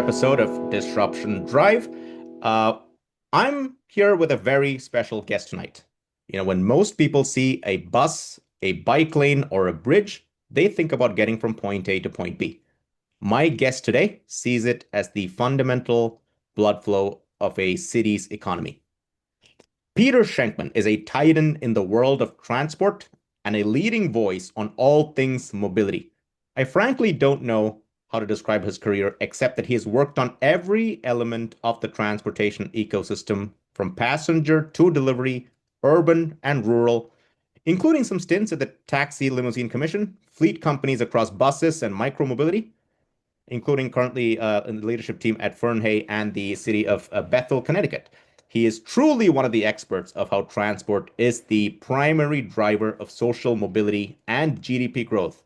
episode of Disruption Drive. Uh, I'm here with a very special guest tonight. When most people see a bus, a bike lane, or a bridge, they think about getting from point A to point B. My guest today sees it as the fundamental blood flow of a city's economy. Peter Schenkman is a titan in the world of transport and a leading voice on all things mobility. I frankly don't know how to describe his career except that he has worked on every element of the transportation ecosystem, from passenger to delivery, urban and rural, including some stints at the Taxi Limousine Commission, fleet companies across buses and micromobility, including currently in the leadership team at Fernhay and the city of Bethel, Connecticut. He is truly one of the experts of how transport is the primary driver of social mobility and GDP growth.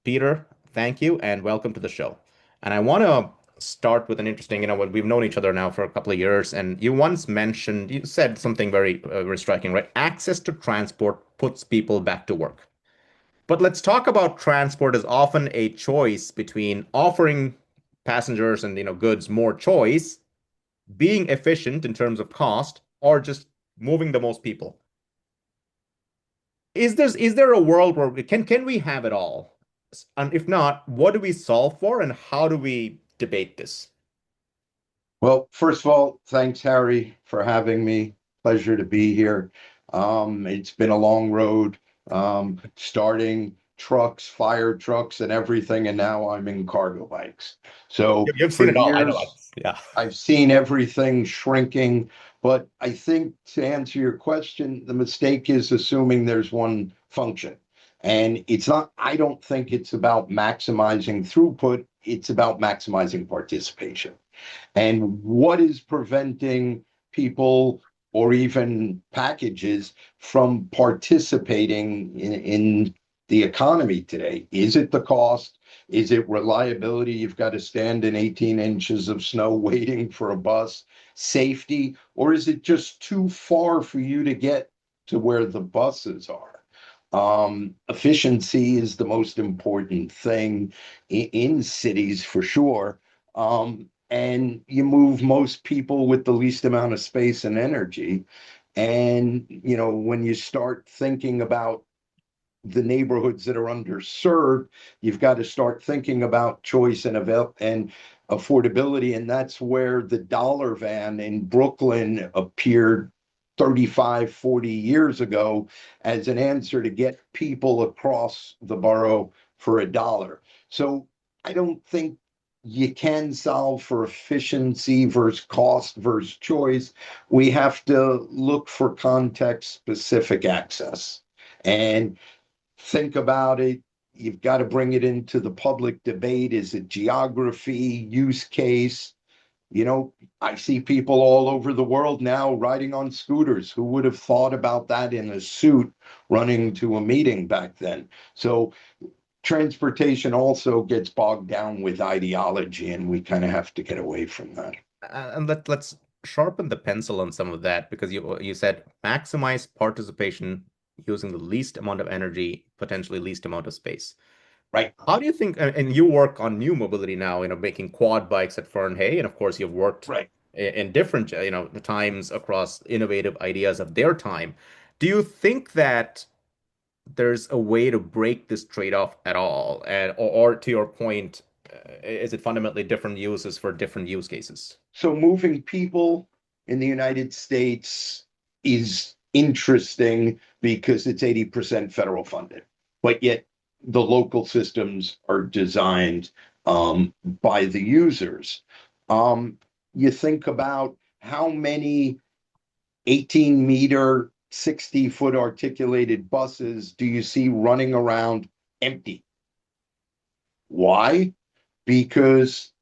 Peter, thank you and welcome to the show. And I want to start with an interesting, when we've known each other now for a couple of years, and you said something very striking, right? Access to transport puts people back to work. But let's talk about transport as often a choice between offering passengers and goods more choice, being efficient in terms of cost, or just moving the most people. Is there a world where can we have it all? And if not, what do we solve for and how do we debate this? Well, first of all, thanks, Harry, for having me. Pleasure to be here. It's been a long road, starting trucks, fire trucks, and everything, and now I'm in cargo bikes. So You've for seen it all. I know. years, Yeah. I've seen everything shrinking. But I think to answer your question, the mistake is assuming there's one function. And it's not, I don't think it's about maximizing throughput, it's about maximizing participation. And what is preventing people or even packages from participating in the economy today? Is it the cost? Is it reliability? You've got to stand in 18 inches of snow waiting for a bus. Safety? Or is it just too far for you to get to where the buses are? Efficiency is the most important thing in cities for sure. And you move most people with the least amount of space and energy. And, when you start thinking about the neighborhoods that are underserved, you've got to start thinking about choice and affordability. And that's where the dollar van in Brooklyn appeared 35, 40 years ago as an answer to get people across the borough for $1. So I don't think you can solve for efficiency versus cost versus choice. We have to look for context specific access and think about it. You've got to bring it into the public debate. Is it geography, use case? I see people all over the world now riding on scooters. Who would have thought about that in a suit running to a meeting back then? So transportation also gets bogged down with ideology, and we kind of have to get away from that. And let's sharpen the pencil on some of that because you said maximize participation using the least amount of energy, potentially least amount of space. Right. How do you think, and you work on new mobility now, making quad bikes at Fernhay, and of course you've worked Right. in different, times across innovative ideas of their time. Do you think that there's a way to break this trade-off at all? Or to your point, is it fundamentally different uses for different use cases? So moving people in the United States is interesting because it's 80% federal funded, but yet the local systems are designed by the users. You think about how many 18-meter, 60-foot articulated buses do you see running around empty? Why? Because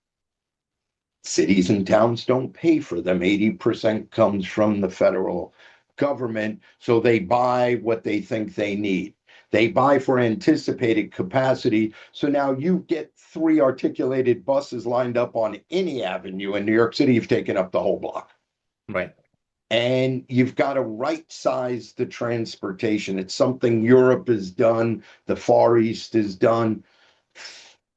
cities and towns don't pay for them. 80% comes from the federal government, so they buy what they think they need. They buy for anticipated capacity. So now you get 3 articulated buses lined up on any avenue in New York City, you've taken up the whole block. Right. And you've got to right size the transportation. It's something Europe has done, the Far East has done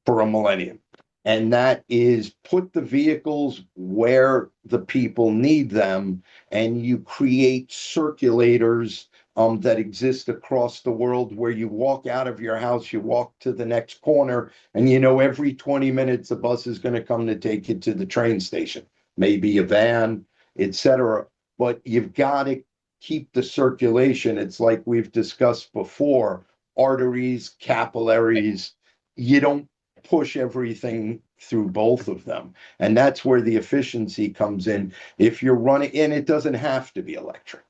for a millennium. and that is put the vehicles where the people need them, and you create circulators that exist across the world where you walk out of your house, you walk to the next corner, and you know every 20 minutes a bus is going to come to take you to the train station, maybe a van, etc. But you've got to keep the circulation. It's like we've discussed before, arteries, capillaries. You don't push everything through both of them. And that's where the efficiency comes in. If you're running, and it doesn't have to be electric,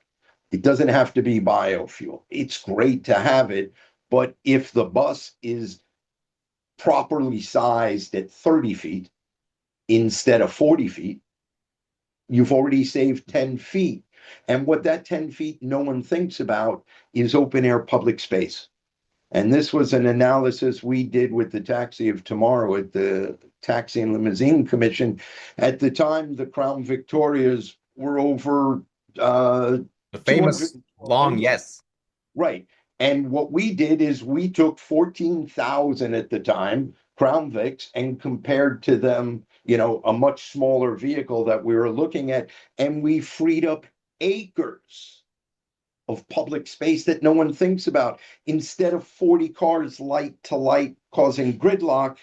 it doesn't have to be biofuel. It's great to have it. But if the bus is properly sized at 30 feet instead of 40 feet, you've already saved 10 feet. And what that 10 feet no one thinks about is open air public space. And this was an analysis we did with the Taxi of Tomorrow at the Taxi and Limousine Commission. At the time, the Crown Victorias were over The famous 212 long inches. yes. Right. And what we did is we took 14,000 at the time, Crown Vics, and compared to them, you know, a much smaller vehicle that we were looking at, and we freed up acres of public space that no one thinks about. Instead of 40 cars light to light causing gridlock,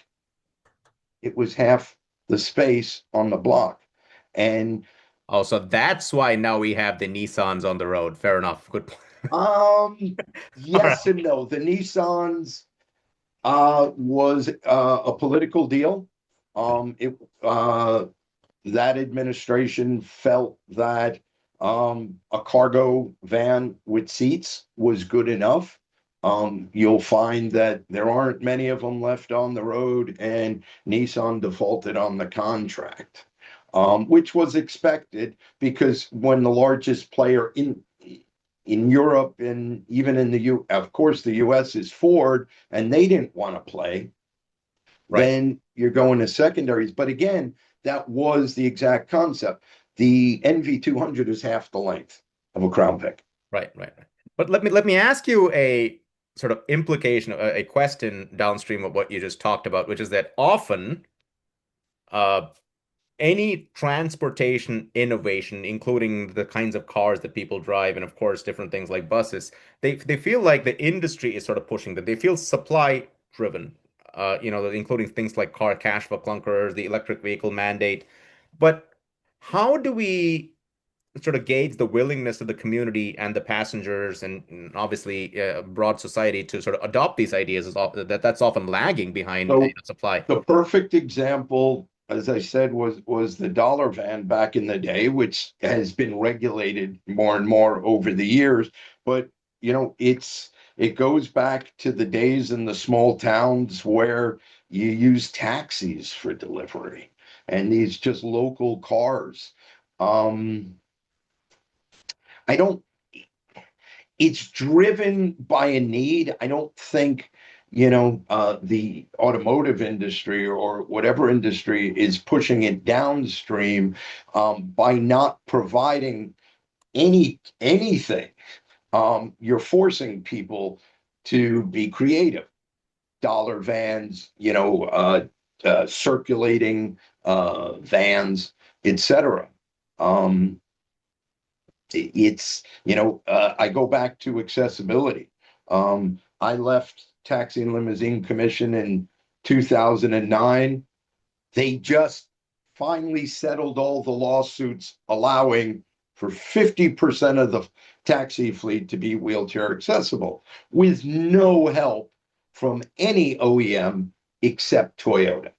it was half the space on the block. And Oh, so that's why now we have the Nissans on the road. Fair enough. Good point. All yes right. and no. The Nissans was a political deal. It That administration felt that a cargo van with seats was good enough. You'll find that there aren't many of them left on the road, and Nissan defaulted on the contract, which was expected because when the largest player in Europe and even in the of course the US is Ford, and they didn't want to play, Right. then you're going to secondaries. But again, that was the exact concept. The NV200 is half the length of a Crown Vic. Right. Right. Right. But let me ask you a sort of implication, a question downstream of what you just talked about, which is that often uh, any transportation innovation, including the kinds of cars that people drive, and of course different things like buses, they feel like the industry is sort of pushing that. They feel supply driven, including things like car cash for clunkers, the electric vehicle mandate. But how do we sort of gauge the willingness of the community and the passengers and obviously broad society to sort of adopt these ideas that's often lagging behind So supply. the perfect example, as I said, was the dollar van back in the day, which has been regulated more and more over the years. But you know, it goes back to the days in the small towns where you use taxis for delivery and these just local cars. Um, I don't It's driven by a need. I don't think, the automotive industry or whatever industry is pushing it downstream by not providing anything. You're forcing people to be creative. Dollar vans, circulating vans, etc. Um, I go back to accessibility. I left Taxi and Limousine Commission in 2009. They just finally settled all the lawsuits allowing for 50% of the taxi fleet to be wheelchair accessible with no help from any OEM except Toyota.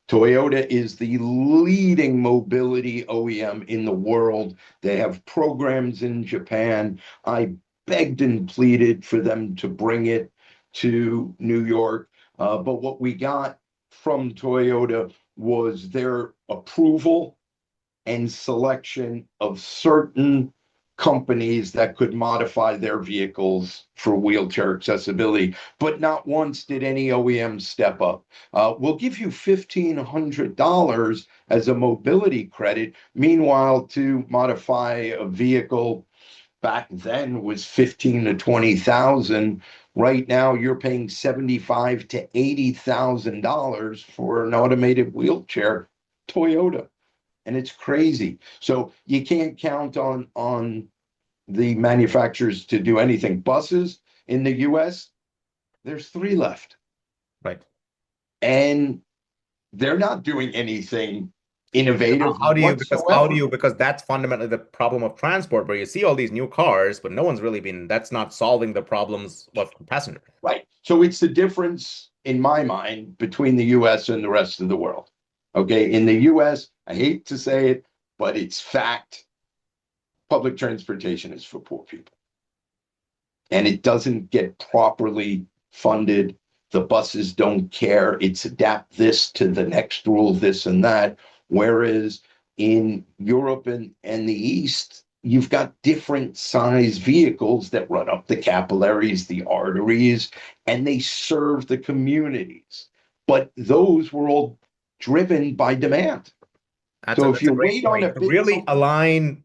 Toyota is the leading mobility OEM in the world. They have programs in Japan. I begged and pleaded for them to bring it to New York. But what we got from Toyota was their approval and selection of certain companies that could modify their vehicles for wheelchair accessibility, but not once did any OEM step up. We'll give you $1,500 as a mobility credit. Meanwhile, to modify a vehicle back then was 15 to 20,000. Right now, you're paying 75 to $80,000 for an automated wheelchair Toyota, and it's crazy. So you can't count on the manufacturers to do anything. Buses in the U.S., there's three left, Right. and they're not doing anything So innovative how do you, whatsoever. because that's fundamentally the problem of transport, where you see all these new cars, but no one's really been, that's not solving the problems of passenger. Right. So it's the difference in my mind between the US and the rest of the world. Okay. In the US, I hate to say it, but it's fact. Public transportation is for poor people and it doesn't get properly funded. The buses don't care. It's adapt this to the next rule, this and that. Whereas in Europe and the East, you've got different size vehicles that run up the capillaries, the arteries, and they serve the communities. But those were all driven by demand. So if That's a you great wait on point. a To big really company, align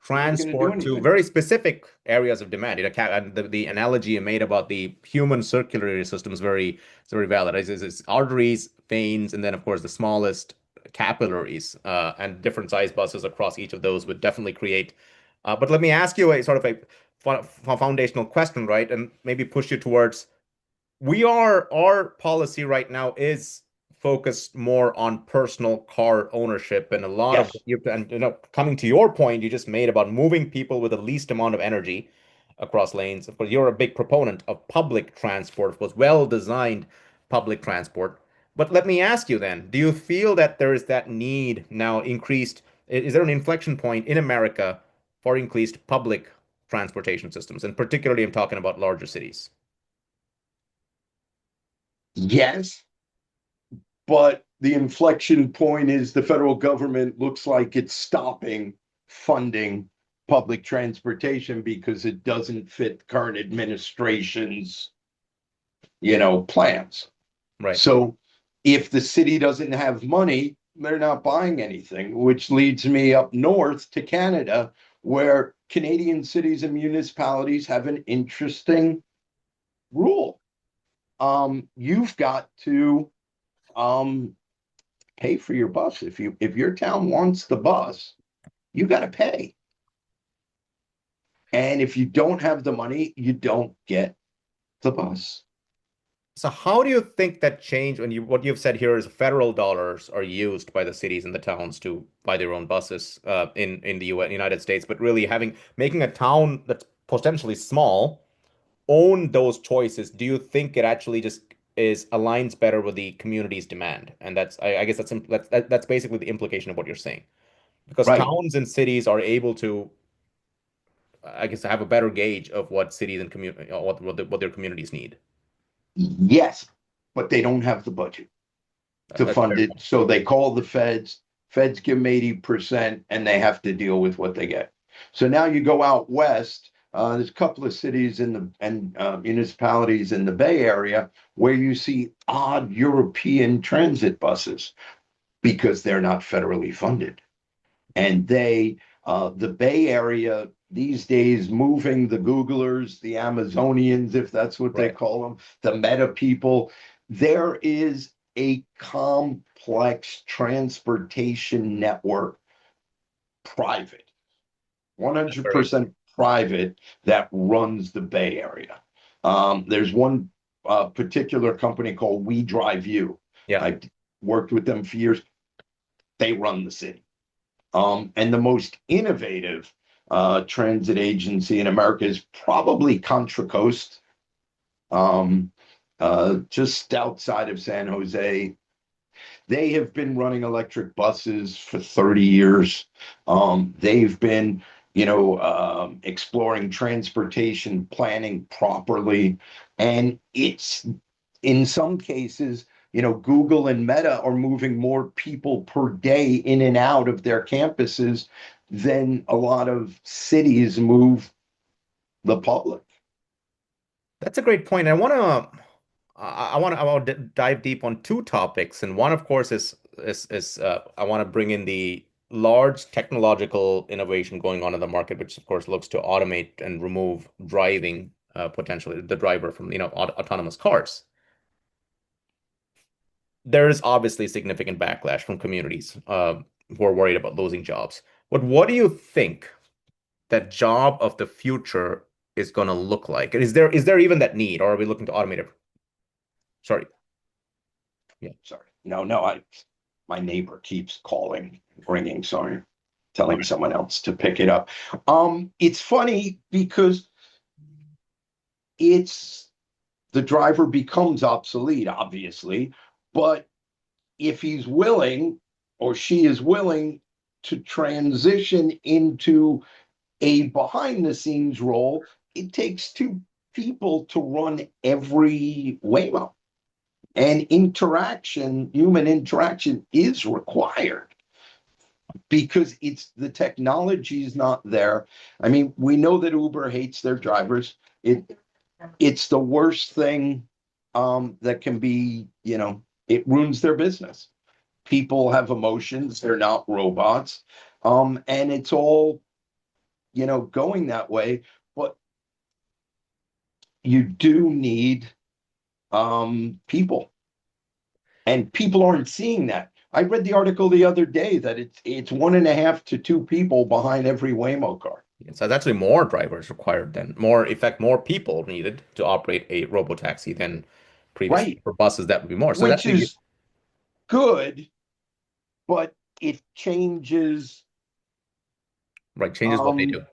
you ain't going to do transport to anything. very specific areas of demand. And the analogy you made about the human circulatory system is very valid. It's arteries, veins, and then of course the smallest capillaries, and different size buses across each of those would definitely create. But let me ask you a sort of a foundational question, right? And maybe push you towards our policy right now is focused more on personal car ownership, and a lot of Yes. you, and coming to your point you just made about moving people with the least amount of energy across lanes. Of course, you're a big proponent of public transport, of course, well-designed public transport. But let me ask you then, do you feel that there is that need now increased? Is there an inflection point in America for increased public transportation systems? And particularly, I'm talking about larger cities. Yes. But the inflection point is the federal government looks like it's stopping funding public transportation because it doesn't fit current administration's, plans. Right. So if the city doesn't have money, they're not buying anything, which leads me up north to Canada, where Canadian cities and municipalities have an interesting rule. You've got to um, pay for your bus. If your town wants the bus, you got to pay. And if you don't have the money, you don't get the bus. So how do you think that change when you what you've said here is federal dollars are used by the cities and the towns to buy their own buses in the US, United States, but really having making a town that's potentially small own those choices, do you think it actually just is aligns better with the community's demand? And I guess that's basically the implication of what you're saying. Because Right. towns and cities are able to, I guess, have a better gauge of what cities and community what their communities need. Yes, but they don't have the budget to That's fund it. So they call the feds. Feds give them 80% and they have to deal with what they get. So now you go out west. There's a couple of cities in the and municipalities in the Bay Area where you see odd European transit buses because they're not federally funded. And the Bay Area these days, moving the Googlers, the Amazonians, if that's what they right. call them, the Meta people, there is a complex transportation network, private, That's very 100% private, that runs the Bay Area. There's one particular company called We Drive You. yeah. I worked with them for years. They run the city. And the most innovative transit agency in America is probably Contra Coast, just outside of San Jose. They have been running electric buses for 30 years. They've been, exploring transportation planning properly. And it's in some cases, Google and Meta are moving more people per day in and out of their campuses than a lot of cities move the public. That's a great point. I want to dive deep on two topics, and one, of course, is I want to bring in the large technological innovation going on in the market, which of course looks to automate and remove driving, potentially the driver from, autonomous cars. There is obviously significant backlash from communities who are worried about losing jobs. But what do you think that job of the future is going to look like? And is there even that need, or are we looking to automate it? Sorry. Yeah. Sorry. No, my neighbor keeps calling, ringing, sorry, telling Okay. someone else to pick it up. It's funny because it's the driver becomes obsolete, obviously, but if he's willing or she is willing to transition into a behind the scenes role, it takes two people to run every Waymo. And interaction, human interaction is required because it's the technology is not there. I mean, we know that Uber hates their drivers. It's the worst thing that can be, it ruins their business. People have emotions, they're not robots. And it's all, going that way. But you do need people. And people aren't seeing that. I read the article the other day that it's 1.5 to 2 people behind every Waymo car. So that's actually more drivers required than more, in fact, more people needed to operate a robotaxi than previously. Right. For buses, that would be more. So Which is good, but it changes. right, changes what they Um, do.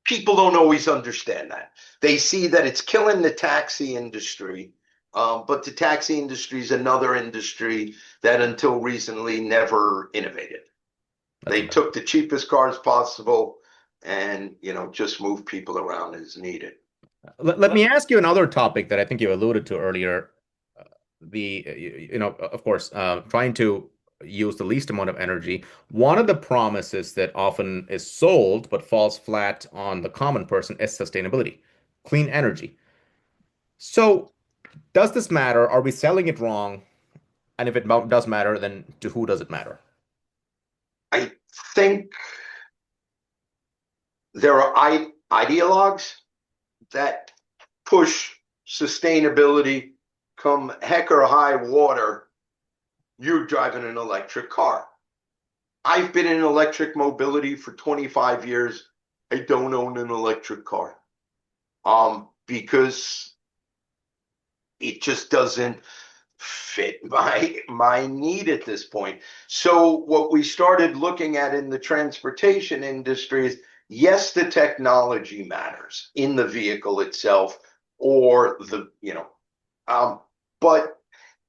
People don't always understand that. They see that it's killing the taxi industry, but the taxi industry is another industry that until recently never innovated. That's They took the cheapest cars possible and, just moved people around as needed. let me ask you another topic that I think you alluded to earlier. Of course, trying to use the least amount of energy. One of the promises that often is sold but falls flat on the common person is sustainability, clean energy. So, does this matter? Are we selling it wrong? And if it does matter, then to who does it matter? I think there are ideologues that push sustainability come heck or high water. You're driving an electric car. I've been in electric mobility for 25 years. I don't own an electric car. Because it just doesn't fit my need at this point. So what we started looking at in the transportation industry is, yes, the technology matters in the vehicle itself or but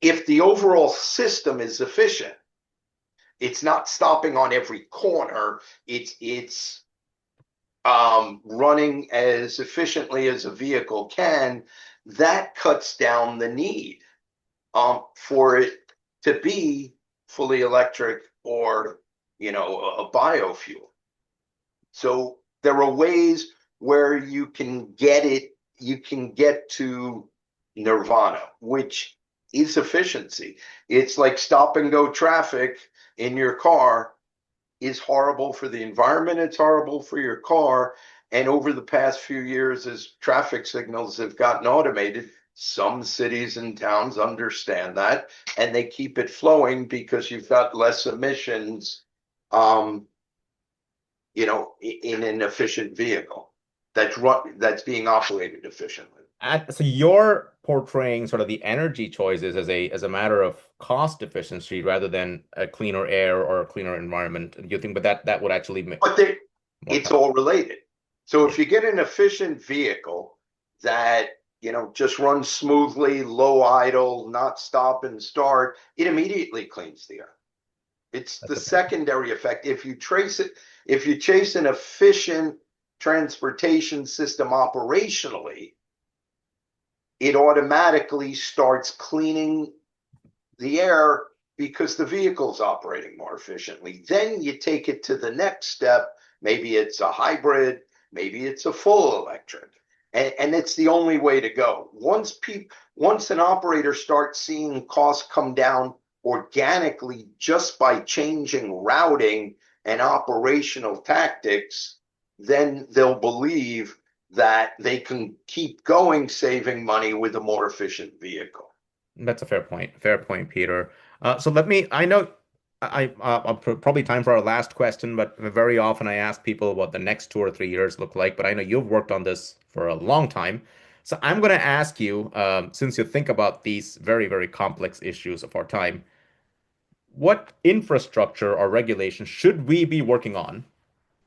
if the overall system is efficient, it's not stopping on every corner. It's running as efficiently as a vehicle can. That cuts down the need for it to be fully electric or a biofuel. So there are ways where you can get to nirvana, which is efficiency. It's like stop and go traffic in your car is horrible for the environment. It's horrible for your car. And over the past few years, as traffic signals have gotten automated, some cities and towns understand that, and they keep it flowing because you've got less emissions, in an efficient vehicle that's being operated efficiently. So you're portraying sort of the energy choices as a matter of cost efficiency rather than a cleaner air or a cleaner environment. Do you think, but that would actually make But more it's cost? all related. So Yeah, if you get an efficient vehicle that just runs smoothly, low idle, not stop and start, it immediately cleans the air. It's that's the a fair. secondary effect. If you chase an efficient transportation system operationally, it automatically starts cleaning the air because the vehicle's operating more efficiently. Then you take it to the next step. Maybe it's a hybrid, maybe it's a full electric. And it's the only way to go. Once an operator starts seeing costs come down organically just by changing routing and operational tactics, then they'll believe that they can keep going saving money with a more efficient vehicle. That's a fair point. Fair point, Peter. So let me, I know probably time for our last question, but very often I ask people what the next 2 or 3 years look like. But I know you've worked on this for a long time. So I'm going to ask you, since you think about these very, very complex issues of our time, what infrastructure or regulation should we be working on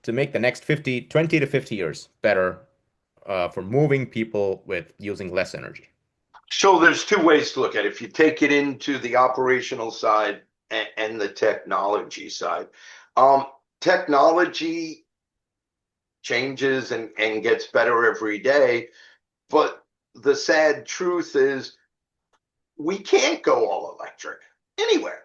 to make the next 20 to 50 years better for moving people with using less energy? So there's two ways to look at it. If you take it into the operational side and the technology side, um, technology changes and gets better every day. But the sad truth is we can't go all electric anywhere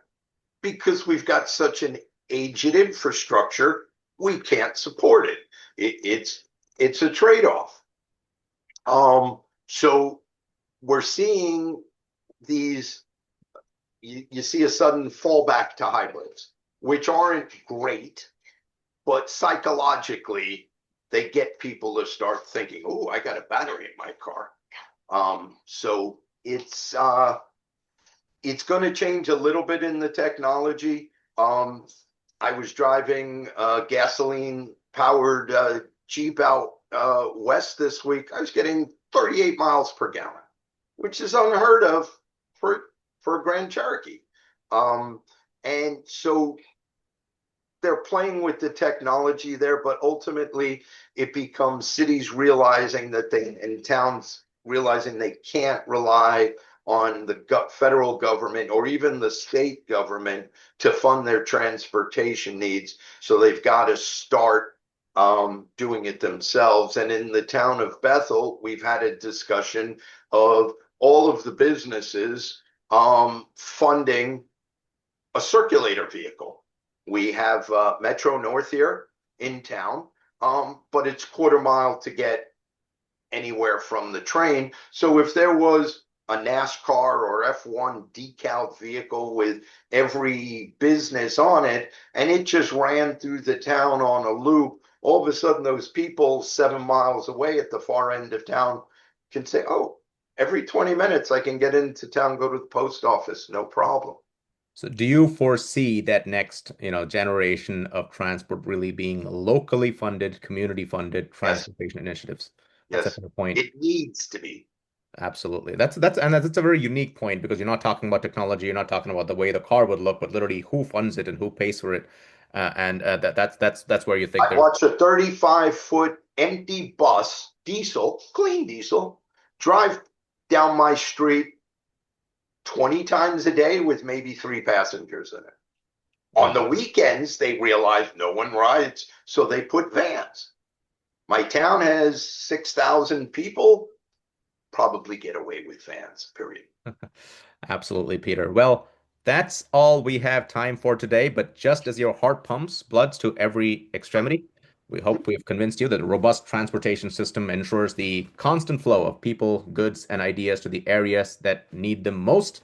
because we've got such an aged infrastructure. We can't support it. It's a trade-off. So we're seeing these, you see a sudden fallback to hybrids, which aren't great, but psychologically, they get people to start thinking, oh, I got a battery in my car. So it's going to change a little bit in the technology. I was driving a gasoline powered Jeep out west this week. I was getting 38 miles per gallon, which is unheard of for a Grand Cherokee. And so they're playing with the technology there, but ultimately it becomes cities realizing that and towns realizing they can't rely on the federal government or even the state government to fund their transportation needs. So they've got to start doing it themselves. And in the town of Bethel, we've had a discussion of all of the businesses funding a circulator vehicle. We have Metro North here in town, but it's quarter-mile to get anywhere from the train. So if there was a NASCAR or F1 decal vehicle with every business on it, and it just ran through the town on a loop, all of a sudden those people 7 miles away at the far end of town can say, oh, every 20 minutes I can get into town, go to the post office, no problem. So do you foresee that next, generation of transport really being locally funded, community funded Yes, transportation initiatives? That's a yes, fair point. it needs to be. Absolutely. That's a very unique point because you're not talking about technology, you're not talking about the way the car would look, but literally who funds it and who pays for it. And that's where you think I there's watched a 35-foot empty bus, diesel, clean diesel, drive down my street 20 times a day with maybe 3 passengers in it. On the weekends, they realized no one rides, so they put vans. My town has 6,000 people, probably get away with vans, period. Absolutely, Peter. Well, that's all we have time for today, but just as your heart pumps bloods to every extremity, we hope we've convinced you that a robust transportation system ensures the constant flow of people, goods, and ideas to the areas that need them most.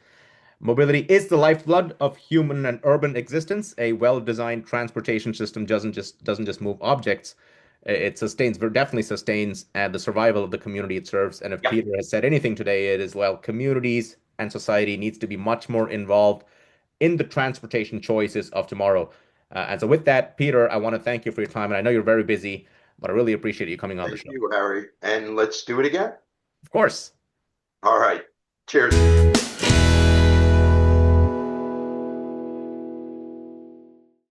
Mobility is the lifeblood of human and urban existence. A well-designed transportation system doesn't just move objects. It definitely sustains the survival of the community it serves. And if Yeah, Peter has said anything today, it is, well, communities and society needs to be much more involved in the transportation choices of tomorrow. And so with that, Peter, I want to thank you for your time. And I know you're very busy, but I really appreciate you coming on the thank show. you, Harry. And let's do it again. Of course. All right. Cheers.